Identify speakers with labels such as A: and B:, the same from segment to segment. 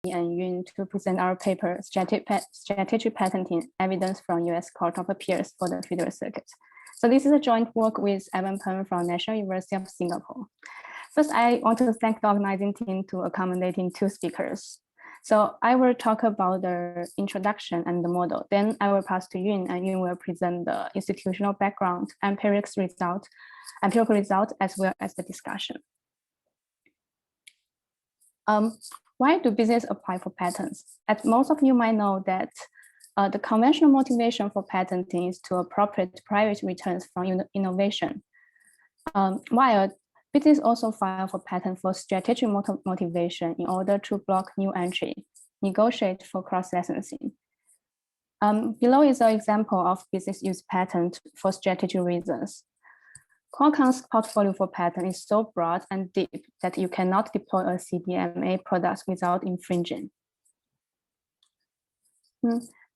A: and Yun to present our paper, Strategic Patenting, Evidence from US Court of Appeals for the Federal Circuit. So this is a joint work with Evan Peng from National University of Singapore. First, I want to thank the organizing team to accommodating 2 speakers. So I will talk about the introduction and the model. Then I will pass to Yun, and Yun will present the institutional background, empirical result, as well as the discussion. Why do business apply for patents? As most of you might know that the conventional motivation for patenting is to appropriate private returns from innovation. While business also file for patent for strategic motivation in order to block new entry, negotiate for cross-licensing. Below is an example of business use patent for strategic reasons. Qualcomm's portfolio for patent is so broad and deep that you cannot deploy a CDMA product without infringing.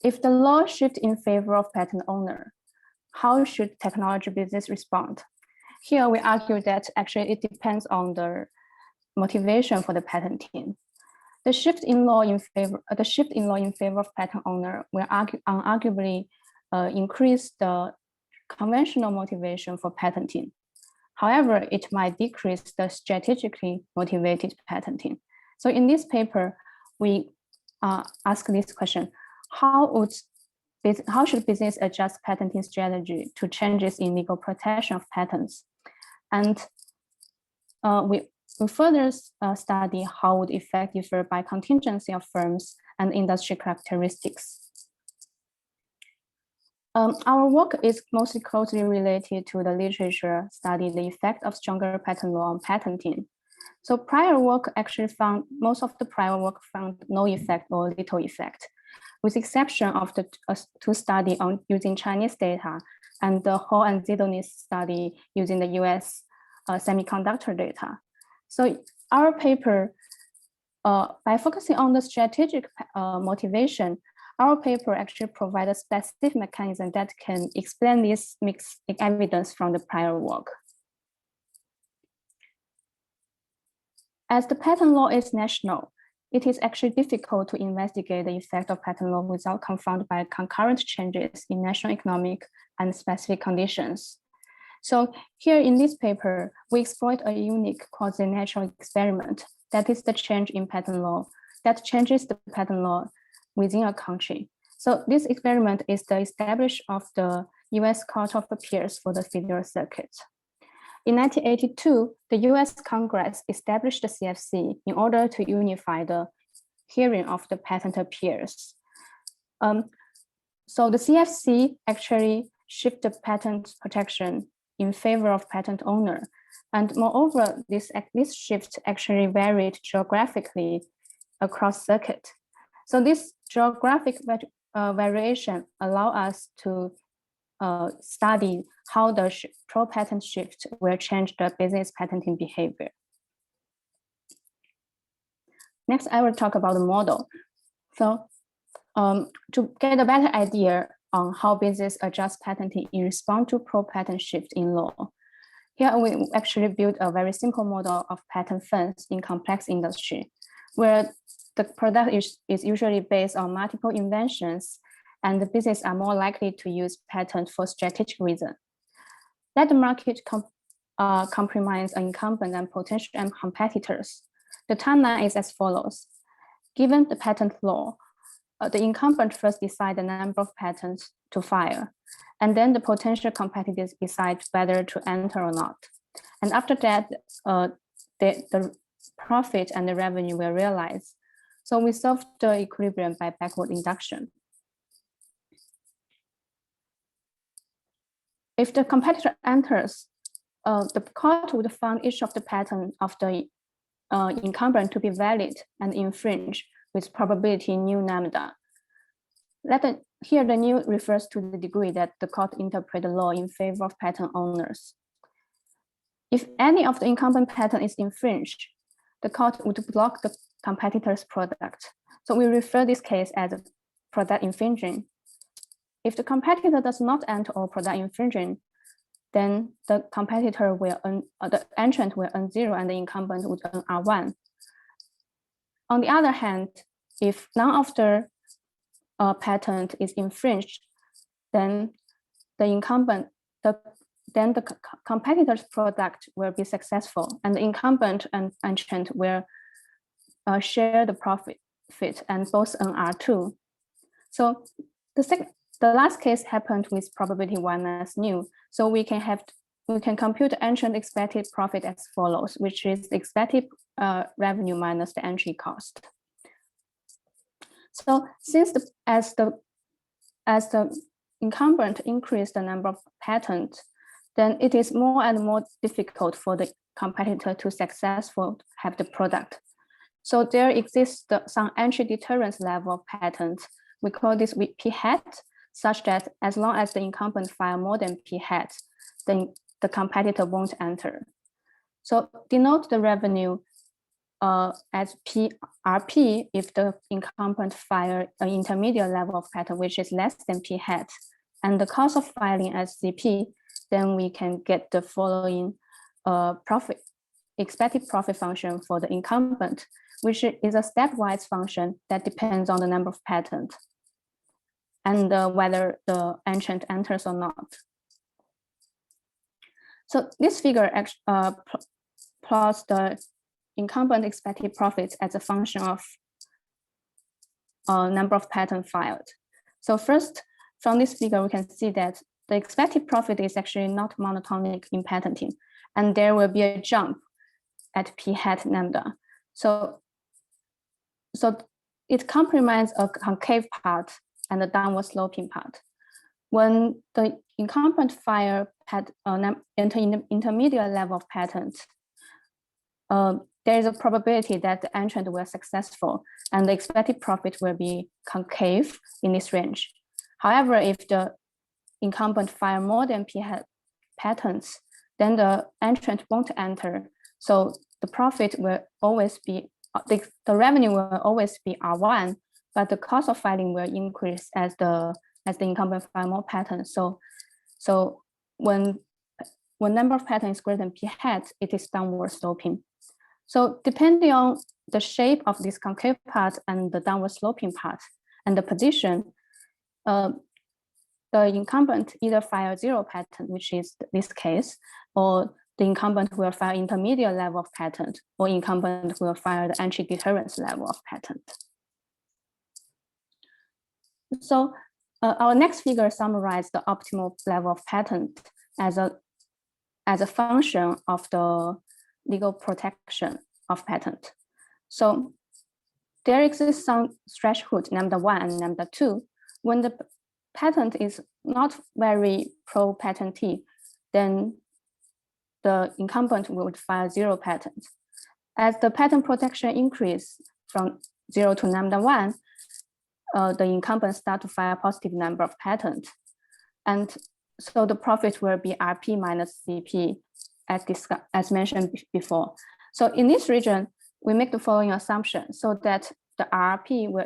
A: If the law shifts in favor of patent owner, how should technology business respond? Here we argue that actually it depends on the motivation for the patenting. The shift in law in favor of patent owner will arguably increase the conventional motivation for patenting. However, it might decrease the strategically motivated patenting. So in this paper, we ask this question: how should business adjust patenting strategy to changes in legal protection of patents? And we further study how would effect differ by contingency of firms and industry characteristics. Our work is mostly closely related to the literature study the effect of stronger patent law on patenting. So prior work actually found, most of the prior work found no effect or little effect, with exception of the 2 studies on using Chinese data and the Hall and Zidonis study using the US semiconductor data. So our paper, by focusing on the strategic motivation, our paper actually provides a specific mechanism that can explain this mixed evidence from the prior work. As the patent law is national, it is actually difficult to investigate the effect of patent law without confounded by concurrent changes in national economic and specific conditions. So here in this paper, we exploit a unique quasi-natural experiment that is the change in patent law that changes the patent law within a country. So this experiment is the establishment of the US Court of Appeals for the Federal Circuit. In 1982, the US Congress established the CAFC in order to unify the hearing of the patent appeals. So the CAFC actually shifted patent protection in favor of patent owner. And moreover, this shift actually varied geographically across circuit. So this geographic variation allow us to study how the pro-patent shift will change the business patenting behavior. Next, I will talk about the model. So to get a better idea on how business adjusts patenting in response to pro-patent shift in law, here we actually build a very simple model of patent firms in complex industry, where the product is usually based on multiple inventions, and the business are more likely to use patent for strategic reasons. Let the market comprise incumbent and potential competitors. The timeline is as follows. Given the patent law, the incumbent first decide the number of patents to file, and then the potential competitors decide whether to enter or not. And after that, the profit and the revenue will realize. So we solve the equilibrium by backward induction. If the competitor enters, the court would find each of the patent of the incumbent to be valid and infringe with probability nu lambda. Here the nu refers to the degree that the court interpret the law in favor of patent owners. If any of the incumbent patent is infringed, the court would block the competitor's product. So we refer this case as a product infringing. If the competitor does not enter or product infringing, then the competitor will the entrant will earn 0 and the incumbent would earn R1. On the other hand, if none of the patent is infringed, then the incumbent, then the competitor's product will be successful, and the incumbent and entrant will share the profit, and both earn R2. So the last case happened with probability 1 as new. So we can compute the entrant expected profit as follows, which is the expected revenue minus the entry cost. So since as the incumbent increased the number of patents, then it is more and more difficult for the competitor to successfully have the product. So there exists some entry deterrence level of patents. We call this P hat, such that as long as the incumbent file more than P hat, then the competitor won't enter. So denote the revenue as PRP if the incumbent file an intermediate level of patent which is less than P hat, and the cost of filing as CP, then we can get the following expected profit function for the incumbent, which is a stepwise function that depends on the number of patents and whether the entrant enters or not. So this figure plots the incumbent expected profits as a function of number of patents filed. So first, from this figure, we can see that the expected profit is actually not monotonic in patenting, and there will be a jump at P hat lambda. So it comprises a concave part and a downward sloping part. When the incumbent file intermediate level of patent, there is a probability that the entrant will be successful and the expected profit will be concave in this range. However, if the incumbent file more than P hat patents, then the entrant won't enter. So the profit will always be, the revenue will always be R1, but the cost of filing will increase as the incumbent file more patents. So when number of patents is greater than P hat, it is downward sloping. So depending on the shape of this concave part and the downward sloping part and the position, the incumbent either file 0 patent, which is this case, or the incumbent will file intermediate level of patent, or incumbent will file the entry deterrence level of patent. So our next figure summarizes the optimal level of patent as a function of the legal protection of patent. So there exists some threshold, lambda 1 and lambda 2. When the patent is not very pro-patentee, then the incumbent would file 0 patent. As the patent protection increase from 0 to lambda 1, the incumbent start to file a positive number of patents. And so the profit will be RP minus CP as mentioned before. So in this region, we make the following assumption so that the RP will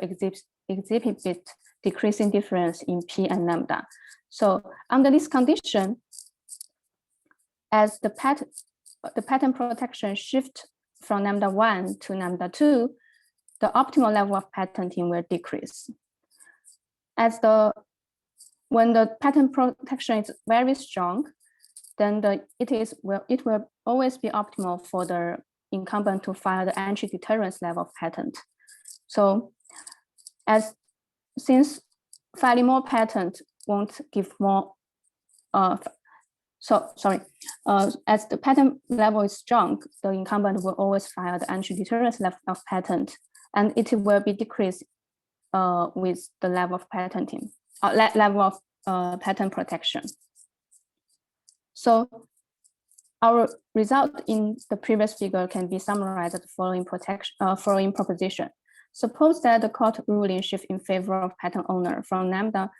A: exhibit decreasing difference in P and lambda. So under this condition, as the patent protection shift from lambda 1 to lambda 2, the optimal level of patenting will decrease. When the patent protection is very strong, then it will always be optimal for the incumbent to file the entry deterrence level of patent. So since filing more patent won't give more, as the patent level is strong, the incumbent will always file the entry deterrence level of patent, and it will be decreased with the level of patenting, level of patent protection. So our result in the previous figure can be summarized as the following proposition. Suppose that the court ruling shift in favor of patent owner from lambda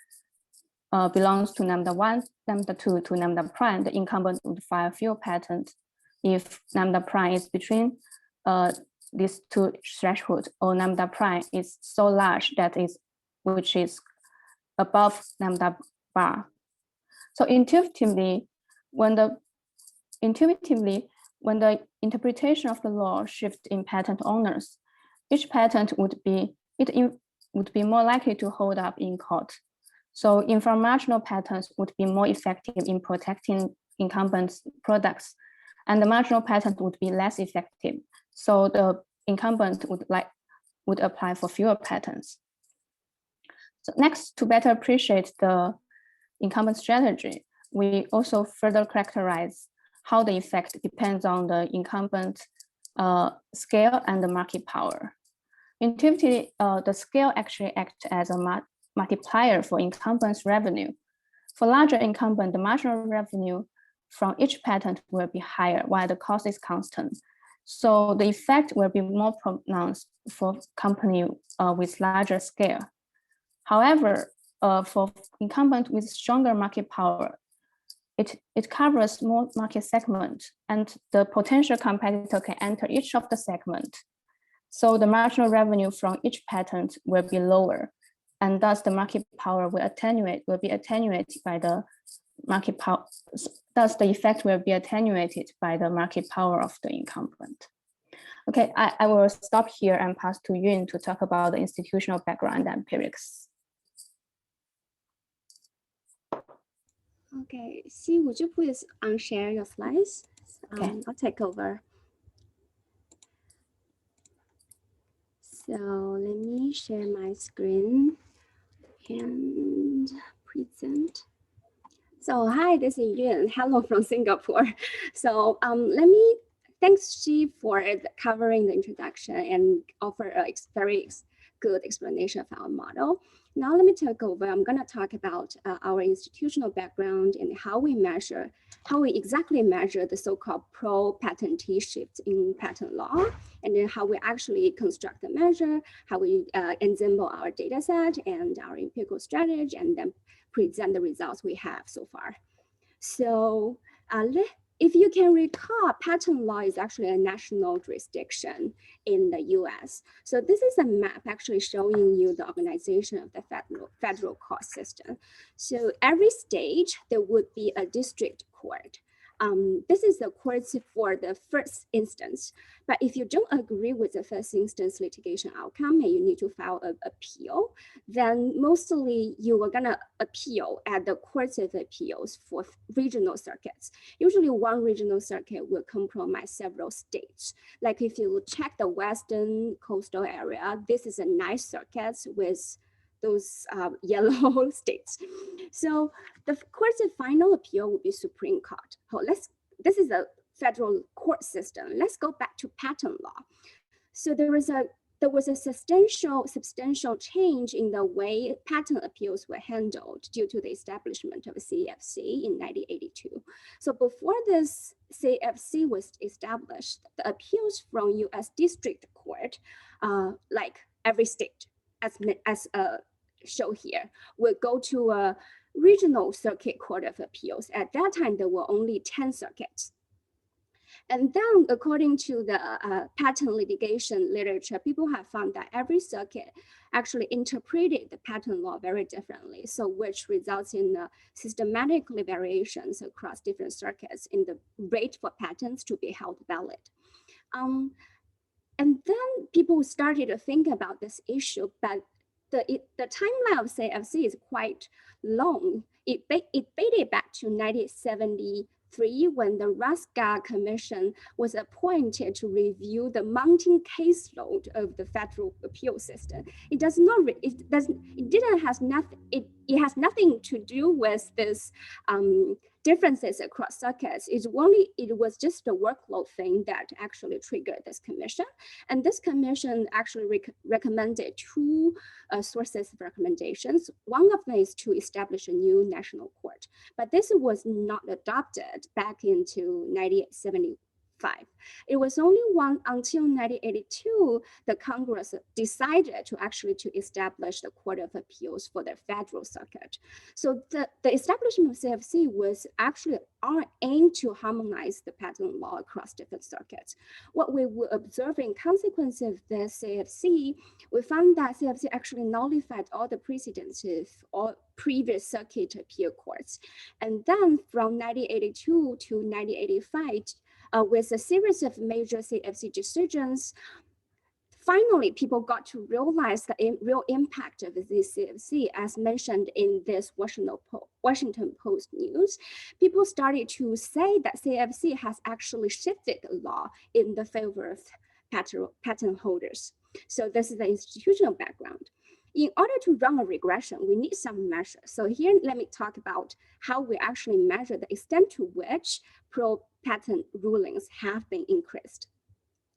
A: belongs to lambda 1, lambda 2 to lambda prime. The incumbent would file fewer patents if lambda prime is between these two thresholds, or lambda prime is so large which is above lambda bar. So intuitively, when the interpretation of the law shifts in patent owners, each patent would be would be more likely to hold up in court. So inframarginal patents would be more effective in protecting incumbent products, and the marginal patent would be less effective. So the incumbent would apply for fewer patents. So next, to better appreciate the incumbent strategy, we also further characterize how the effect depends on the incumbent scale and the market power. Intuitively, the scale actually acts as a multiplier for incumbents' revenue. For larger incumbent, the marginal revenue from each patent will be higher while the cost is constant. So the effect will be more pronounced for company with larger scale. However, for incumbent with stronger market power, it covers more market segments, and the potential competitor can enter each of the segments. So the marginal revenue from each patent will be lower, and thus the market power will be attenuated by the market power. Thus the effect will be attenuated by the market power of the incumbent. Okay, I will stop here and pass to Yun to talk about the institutional background and empirics.
B: Okay, Xi, would you please unshare your slides?
A: Okay.
B: I'll take over. So let me share my screen and present. So hi, this is Yun. Hello from Singapore. So thanks Xi for covering the introduction and offer a very good explanation of our model. Now let me take over. I'm going to talk about our institutional background and how we exactly measure the so-called pro-patentee shift in patent law, and then how we actually construct the measure, how we ensemble our data set and our empirical strategy, and then present the results we have so far. So if you can recall, patent law is actually a national jurisdiction in the US. So this is a map actually showing you the organization of the federal court system. So every state, there would be a district court. This is the courts for the first instance. But if you don't agree with the first instance litigation outcome and you need to file an appeal, then mostly you are gonna appeal at the courts of appeals for regional circuits. Usually one regional circuit will compromise several states. Like if you check the Western coastal area, this is a nice circuit with those yellow states. So the court's final appeal will be Supreme Court. So this is a federal court system. Let's go back to patent law. So there was a substantial change in the way patent appeals were handled due to the establishment of CAFC in 1982. So before this CAFC was established, the appeals from US District Court, like every state, as show here, will go to a regional circuit court of appeals. At that time, there were only 10 circuits. And then according to the patent litigation literature, people have found that every circuit actually interpreted the patent law very differently. So which results in systematically variations across different circuits in the rate for patents to be held valid. And then people started to think about this issue, but the timeline of CAFC is quite long. It dated back to 1973 when the Raska Commission was appointed to review the mounting caseload of the federal appeal system. It has nothing to do with this differences across circuits. It was just a workload thing that actually triggered this commission. And this commission actually recommended two sources of recommendations. One of them is to establish a new national court, but this was not adopted back into 1975. It was only until 1982 the Congress decided to establish the Court of Appeals for the federal circuit. So the establishment of CAFC was actually our aim to harmonize the patent law across different circuits. What we were observing consequence of the CAFC, we found that CAFC actually nullified all the precedents of all previous circuit appeal courts. And then from 1982 to 1985, with a series of major CAFC decisions, finally, people got to realize the real impact of this CFC, as mentioned in this Washington Post news. People started to say that CFC has actually shifted the law in the favor of patent holders. So this is the institutional background. In order to run a regression, we need some measures. So here, let me talk about how we actually measure the extent to which pro-patent rulings have been increased.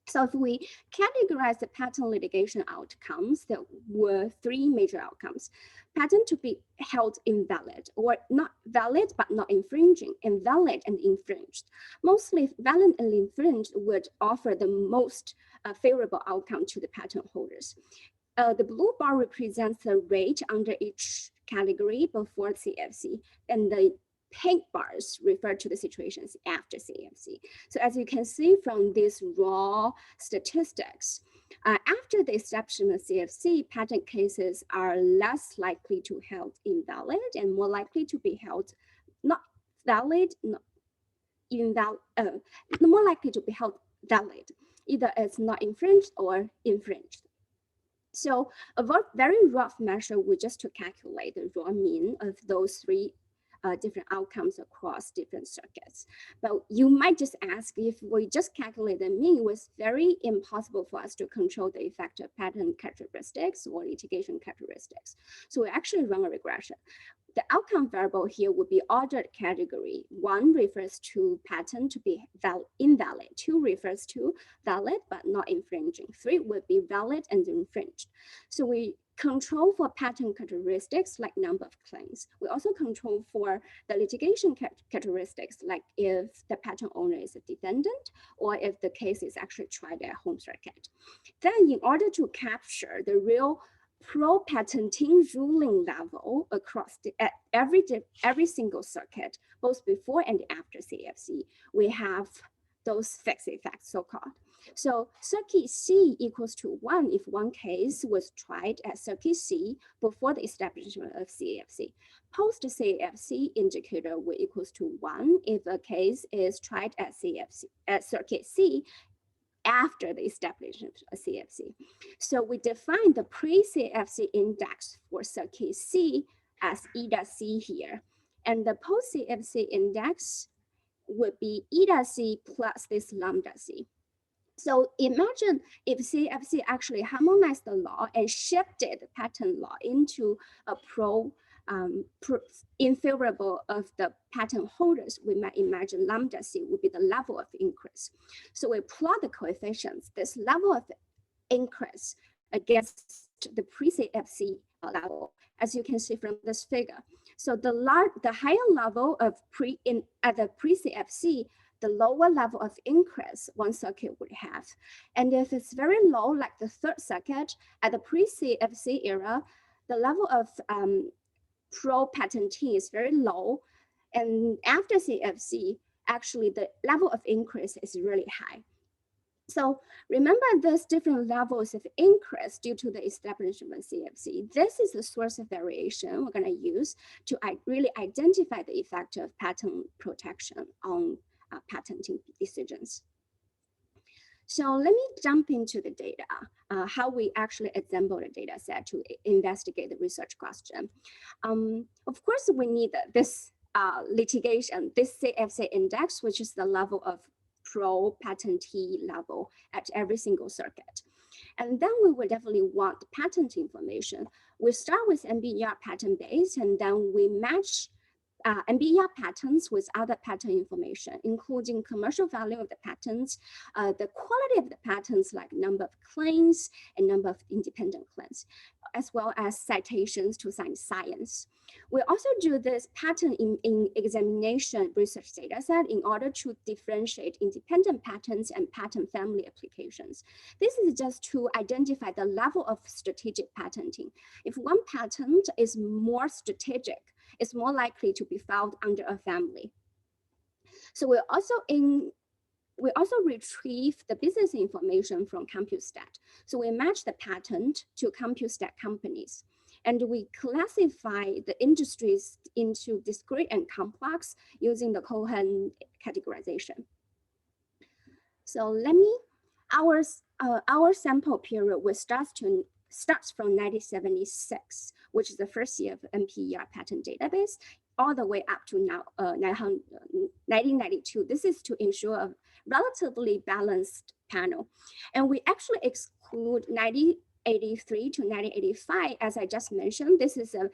B: So if we categorize the patent litigation outcomes, there were three major outcomes. Patent to be held invalid, or not valid but not infringing, invalid and infringed. Mostly valid and infringed would offer the most favorable outcome to the patent holders. The blue bar represents the rate under each category before CFC, and the pink bars refer to the situations after CFC. So as you can see from these raw statistics, after the establishment of CFC, patent cases are less likely to be held invalid and more likely to be held not valid, more likely to be held valid, either as not infringed or infringed. So a very rough measure would just to calculate the raw mean of those three different outcomes across different circuits. But you might just ask, if we just calculate the mean, it was very impossible for us to control the effect of patent characteristics or litigation characteristics. So we actually run a regression. The outcome variable here would be ordered category. 1 refers to patent to be invalid. 2 refers to valid but not infringing. 3 would be valid and infringed. So we control for patent characteristics like number of claims. We also control for the litigation characteristics, like if the patent owner is a defendant or if the case is actually tried at home circuit. Then in order to capture the real pro-patenting ruling level across at every single circuit, both before and after CFC, we have those fixed effects, so-called. So circuit C equals to 1 if one case was tried at circuit C before the establishment of CFC. Post CFC indicator will equals to 1 if a case is tried at circuit C after the establishment of CFC. So we define the pre-CFC index for circuit C as eta C here. And the post-CFC index would be eta C plus this lambda C. So imagine if CFC actually harmonized the law and shifted the patent law into a in favorable of the patent holders, we might imagine lambda C would be the level of increase. So we plot the coefficients, this level of increase against the pre-CFC level, as you can see from this figure. So the higher level of at the pre-CFC, the lower level of increase one circuit would have. And if it's very low, like the third circuit at the pre-CFC era, the level of pro-patentee is very low. And after CFC, actually the level of increase is really high. So remember these different levels of increase due to the establishment of CFC. This is the source of variation we're going to use to really identify the effect of patent protection on patenting decisions. So let me jump into the data, how we actually assemble the data set to investigate the research question. Of course, we need this litigation, this CFC index, which is the level of pro-patentee level at every single circuit. And then we would definitely want patent information. We start with NBER patent base, and then we match NBER patents with other patent information, including commercial value of the patents, the quality of the patents, like number of claims and number of independent claims, as well as citations to science. We also do this patent in examination research data set in order to differentiate independent patents and patent family applications. This is just to identify the level of strategic patenting. If one patent is more strategic, it's more likely to be filed under a family. So we also retrieve the business information from CompuStat. So we match the patent to CompuStat companies, and we classify the industries into discrete and complex using the Cohen categorization. So let me our sample period starts from 1976, which is the first year of NPER patent database, all the way up to now 1992. This is to ensure a relatively balanced panel. And we actually exclude 1983 to 1985, as I just mentioned. This is a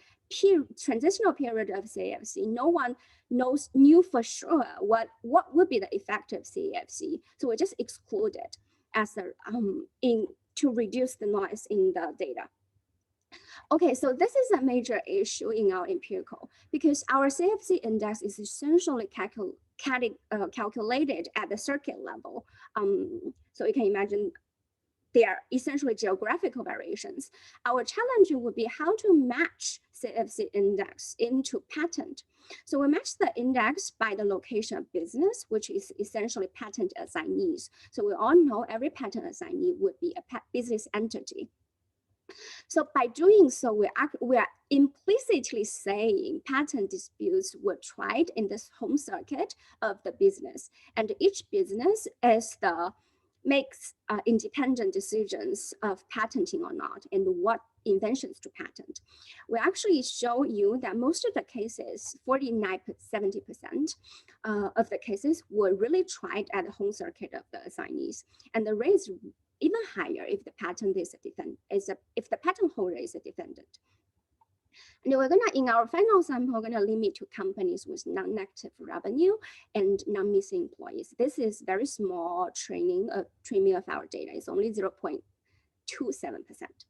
B: transitional period of CAFC. No one knew for sure what would be the effect of CAFC. So we just exclude it as a to reduce the noise in the data. Okay, so this is a major issue in our empirical because our CAFC index is essentially calculated at the circuit level. So you can imagine they are essentially geographical variations. Our challenge would be how to match CAFC index into patent. So we match the index by the location of business, which is essentially patent assignees. So we all know every patent assignee would be a business entity. So by doing so, we are implicitly saying patent disputes were tried in this home circuit of the business, and each business makes independent decisions of patenting or not and what inventions to patent. We actually show you that most of the cases, 70% of the cases were really tried at the home circuit of the assignees, and the rate is even higher if the patent if the patent holder is a defendant. And we're gonna, in our final sample, we're gonna limit to companies with non-negative revenue and non-missing employees. This is very small training of our data. It's only 0.27%.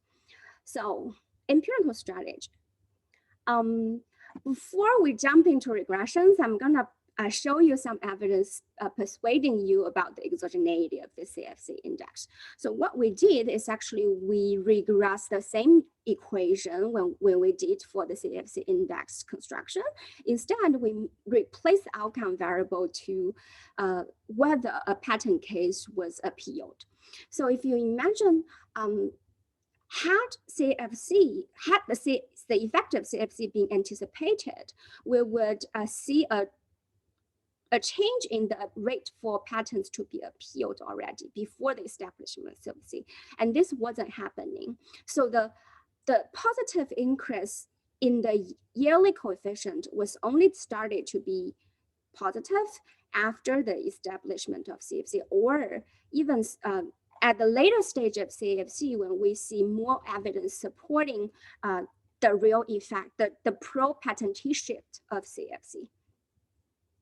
B: So empirical strategy. Before we jump into regressions, I'm gonna show you some evidence persuading you about the exogeneity of the CAFC index. So what we did is actually we regressed the same equation when we did for the CAFC index construction. Instead, we replaced the outcome variable to whether a patent case was appealed. So if you imagine had the effect of CAFC being anticipated, we would see a change in the rate for patents to be appealed already before the establishment of CAFC, and this wasn't happening. So the positive increase in the yearly coefficient was only started to be positive after the establishment of CAFC, or even at the later stage of CAFC when we see more evidence supporting the real effect, the pro-patentee shift of CAFC.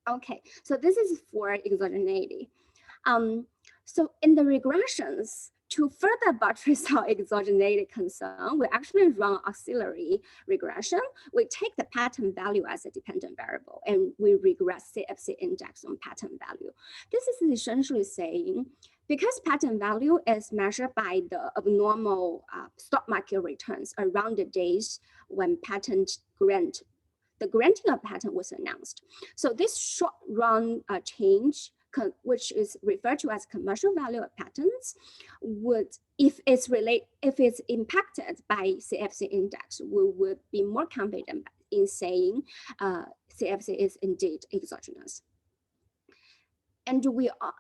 B: Okay, so this is for exogeneity. So in the regressions, to further buttress our exogeneity concern, we actually run auxiliary regression. We take the patent value as a dependent variable and we regress CAFC index on patent value. This is essentially saying, because patent value is measured by the abnormal stock market returns around the days when the granting of patent was announced. So this short run change, which is referred to as commercial value of patents, would, if it's impacted by CAFC index, we would be more confident in saying CAFC is indeed exogenous. And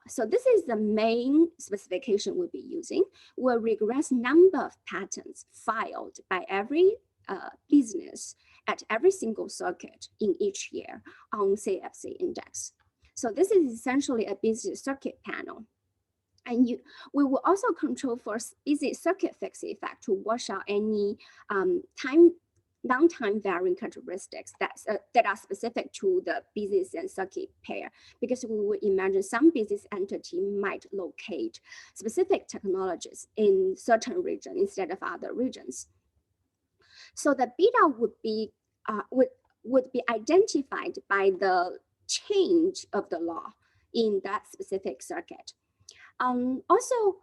B: so this is the main specification we'll be using. We'll regress number of patents filed by every business at every single circuit in each year on CAFC index. So this is essentially a business circuit panel. And we will also control for business circuit fixed effect to wash out any non-time varying characteristics that are specific to the business and circuit pair, because we would imagine some business entity might locate specific technologies in certain region instead of other regions. So the beta would be identified by the change of the law in that specific circuit. Also,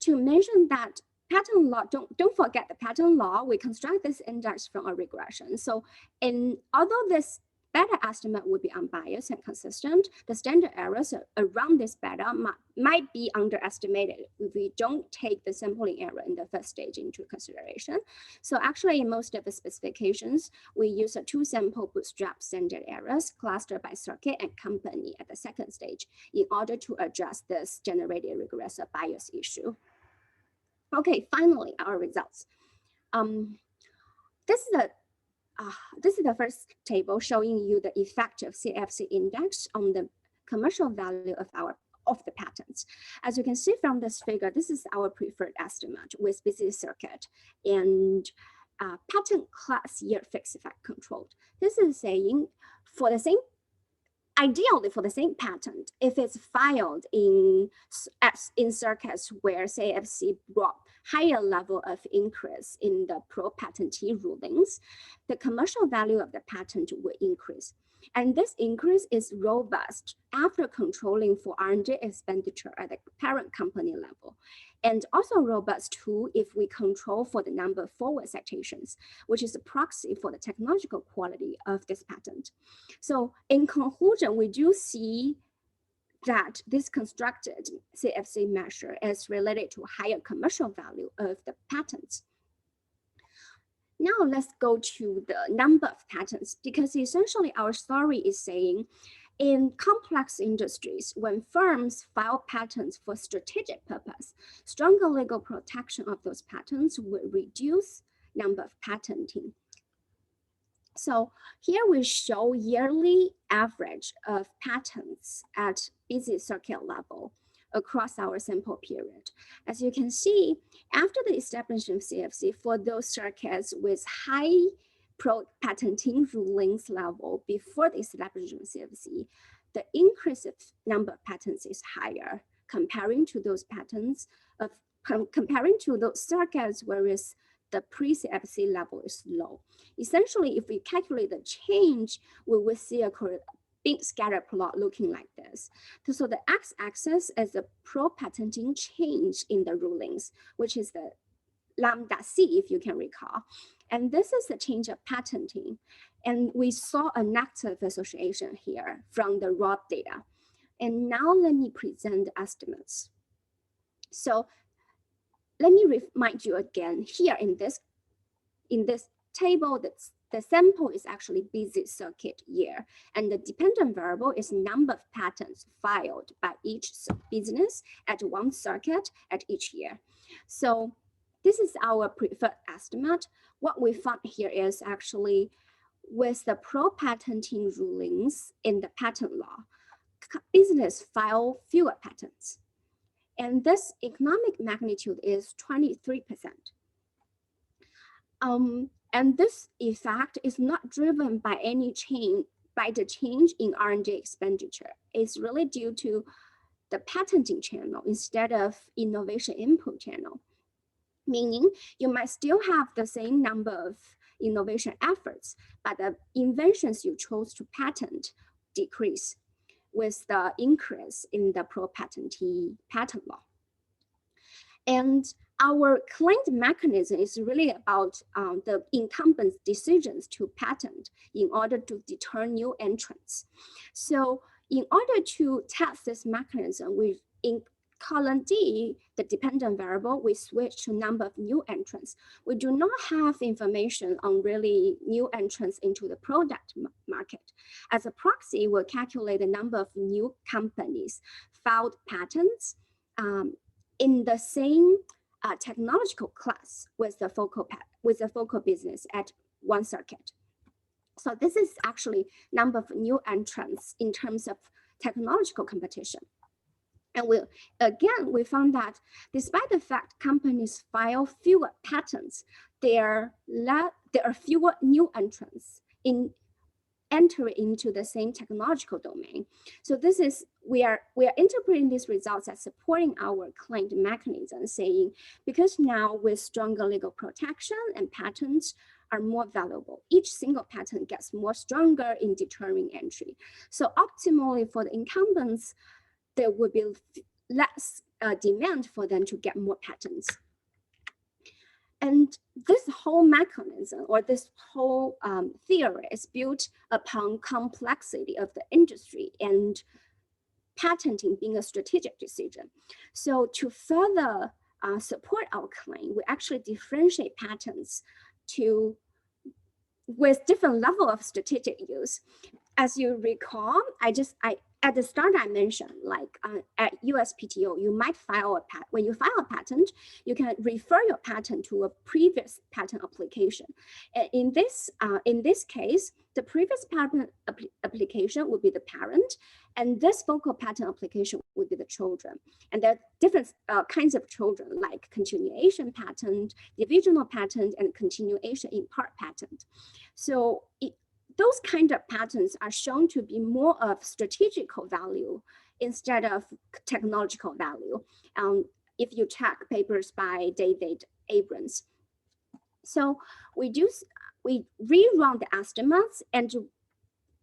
B: to mention that patent law, don't forget the patent law, we construct this index from a regression. So although this beta estimate would be unbiased and consistent. The standard errors around this beta might be underestimated if we don't take the sampling error in the first stage into consideration. So actually, in most of the specifications, we use a two-sample bootstrap standard errors clustered by circuit and company at the second stage in order to address this generated regressive bias issue. Okay, finally, our results. This is the first table showing you the effect of CAFC index on the commercial value of the patents. As you can see from this figure, this is our preferred estimate with busy circuit and patent class year fixed effect controlled. This is saying ideally for the same patent, if it's filed in circuits where CAFC brought higher level of increase in the pro-patentee rulings, the commercial value of the patent will increase. And this increase is robust after controlling for R&D expenditure at the parent company level, and also robust too if we control for the number of forward citations, which is a proxy for the technological quality of this patent. So in conclusion, we do see that this constructed CAFC measure is related to higher commercial value of the patents. Now let's go to the number of patents, because essentially our story is saying in complex industries, when firms file patents for strategic purpose, stronger legal protection of those patents will reduce number of patenting. So here we show yearly average of patents at busy circuit level across our sample period. As you can see, after the establishment of CAFC, for those circuits with high pro-patenting rulings level before the establishment of CAFC, the increase of number of patents is higher comparing to those patents of comparing to those circuits whereas the pre-CAFC level is low. Essentially, if we calculate the change, we will see a big scatter plot looking like this. So the x-axis is the pro-patenting change in the rulings, which is the lambda C, if you can recall. And this is the change of patenting. And we saw a negative association here from the raw data. And now let me present the estimates. So let me remind you again, here in this table, the sample is actually busy circuit year, and the dependent variable is number of patents filed by each business at one circuit at each year. So this is our preferred estimate. What we found here is actually with the pro-patenting rulings in the patent law, business file fewer patents. And this economic magnitude is 23%. And this effect is not driven by any change, by the change in R&D expenditure. It's really due to the patenting channel instead of innovation input channel. Meaning you might still have the same number of innovation efforts, but the inventions you chose to patent decrease with the increase in the pro-patentee patent law. And our claimed mechanism is really about the incumbent's decisions to patent in order to deter new entrants. So in order to test this mechanism, in column D, the dependent variable, we switch to number of new entrants. We do not have information on really new entrants into the product market. As a proxy, we'll calculate the number of new companies filed patents in the same technological class with the focal business at one circuit. So this is actually number of new entrants in terms of technological competition. And we found that despite the fact companies file fewer patents, there are fewer new entrants enter into the same technological domain. So this is, we are interpreting these results as supporting our claimed mechanism, saying because now with stronger legal protection and patents are more valuable, each single patent gets more stronger in deterring entry. So optimally for the incumbents, there would be less demand for them to get more patents. And this whole mechanism or this whole theory is built upon complexity of the industry and patenting being a strategic decision. So to further support our claim, we actually differentiate patents with different level of strategic use. As you recall, at the start I mentioned, like at USPTO, you might file a patent. When you file a patent, you can refer your patent to a previous patent application. In this case, the previous patent application would be the parent, and this focal patent application would be the children. And there are different kinds of children, like continuation patent, divisional patent, and continuation in part patent. So those kind of patents are shown to be more of strategical value instead of technological value. If you check papers by David Abrams. So we rerun the estimates, and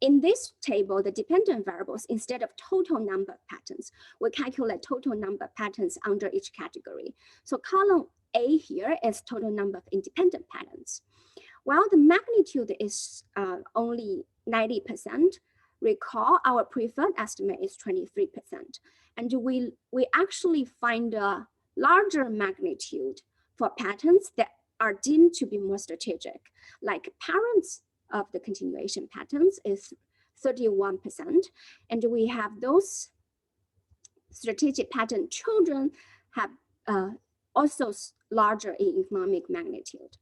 B: in this table, the dependent variables, instead of total number of patents, we calculate total number of patents under each category. So column A here is total number of independent patents. While the magnitude is only 90%, recall our preferred estimate is 23%. And we actually find a larger magnitude for patents that are deemed to be more strategic, like parents of the continuation patents is 31%. And we have those strategic patent children have also larger in economic magnitude.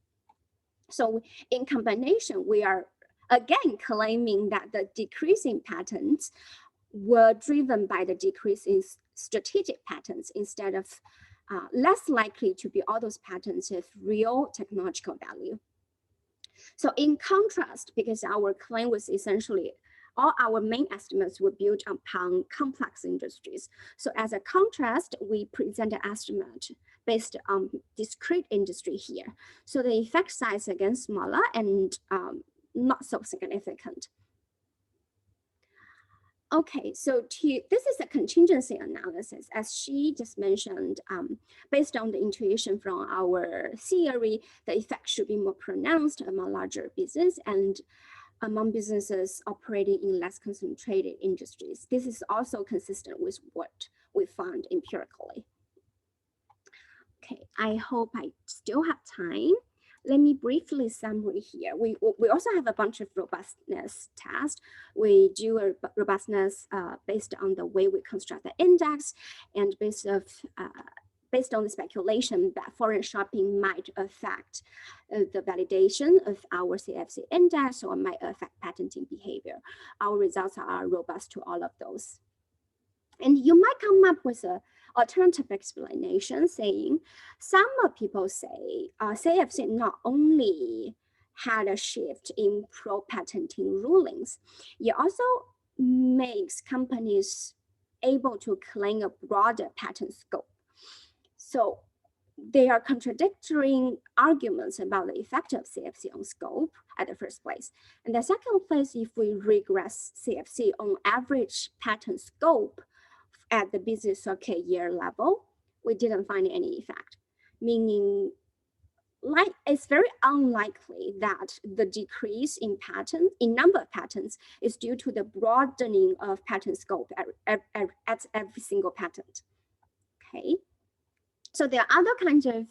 B: So in combination, we are again claiming that the decrease in patents were driven by the decrease in strategic patents instead of less likely to be all those patents with real technological value. So in contrast, because our claim was essentially all our main estimates were built upon complex industries. So as a contrast, we present an estimate based on discrete industry here. So the effect size again smaller and not so significant. Okay, so this is a contingency analysis, as she just mentioned. Based on the intuition from our theory, the effect should be more pronounced among larger business and among businesses operating in less concentrated industries. This is also consistent with what we found empirically. Okay, I hope I still have time. Let me briefly summary here. We also have a bunch of robustness tests. We do a robustness based on the way we construct the index and based on the speculation that foreign shopping might affect the validation of our CAFC index or might affect patenting behavior. Our results are robust to all of those. And you might come up with an alternative explanation saying, some people say CAFC not only had a shift in pro-patenting rulings, it also makes companies able to claim a broader patent scope. So they are contradictory arguments about the effect of CAFC on scope at the first place. And the second place, if we regress CAFC on average patent scope at the business circuit year level, we didn't find any effect, meaning it's very unlikely that the decrease in number of patents is due to the broadening of patent scope at every single patent. Okay. So there are other kinds of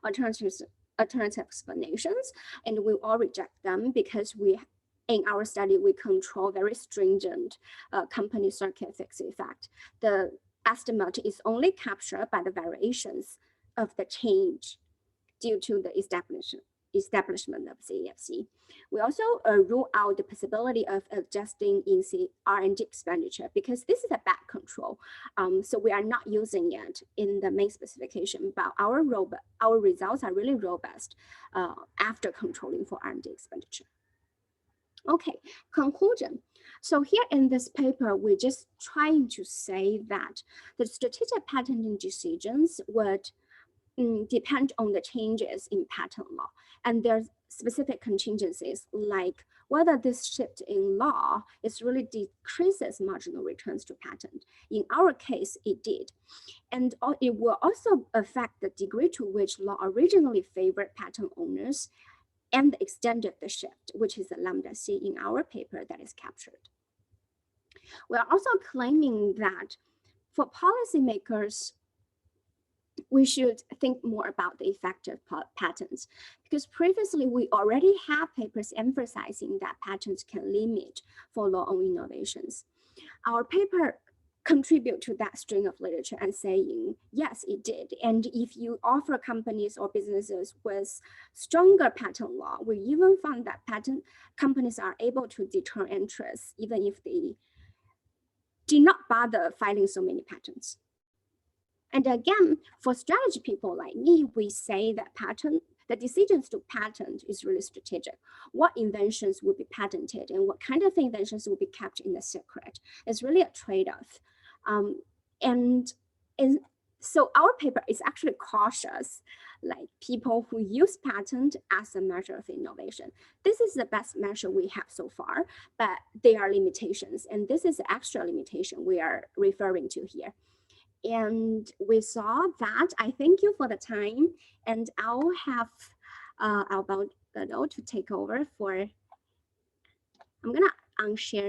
B: alternative explanations, and we all reject them because in our study, we control very stringent company circuit fixed effect. The estimate is only captured by the variations of the change due to the establishment of CAFC. We also rule out the possibility of adjusting in R&D expenditure because this is a bad control. So we are not using it in the main specification, but our results are really robust after controlling for R&D expenditure. Okay, conclusion. So here in this paper, we're just trying to say that the strategic patenting decisions would depend on the changes in patent law. And there's specific contingencies like whether this shift in law is really decreases marginal returns to patent. In our case, it did. And it will also affect the degree to which law originally favored patent owners and the extent of the shift, which is the lambda C in our paper that is captured. We are also claiming that for policymakers, we should think more about the effect of patents, because previously we already have papers emphasizing that patents can limit for law-owned innovations. Our paper contribute to that string of literature and saying, yes, it did. And if you offer companies or businesses with stronger patent law, we even found that patent companies are able to deter entrants, even if they did not bother filing so many patents. And again, for strategy people like me, we say that the decisions to patent is really strategic. What inventions will be patented and what kind of inventions will be kept in the secret is really a trade-off. And so our paper is actually cautious, like people who use patent as a measure of innovation. This is the best measure we have so far, but there are limitations. And this is the extra limitation we are referring to here. And we saw that. I thank you for the time, and I'll have Alberto to take over for, I'm gonna unshare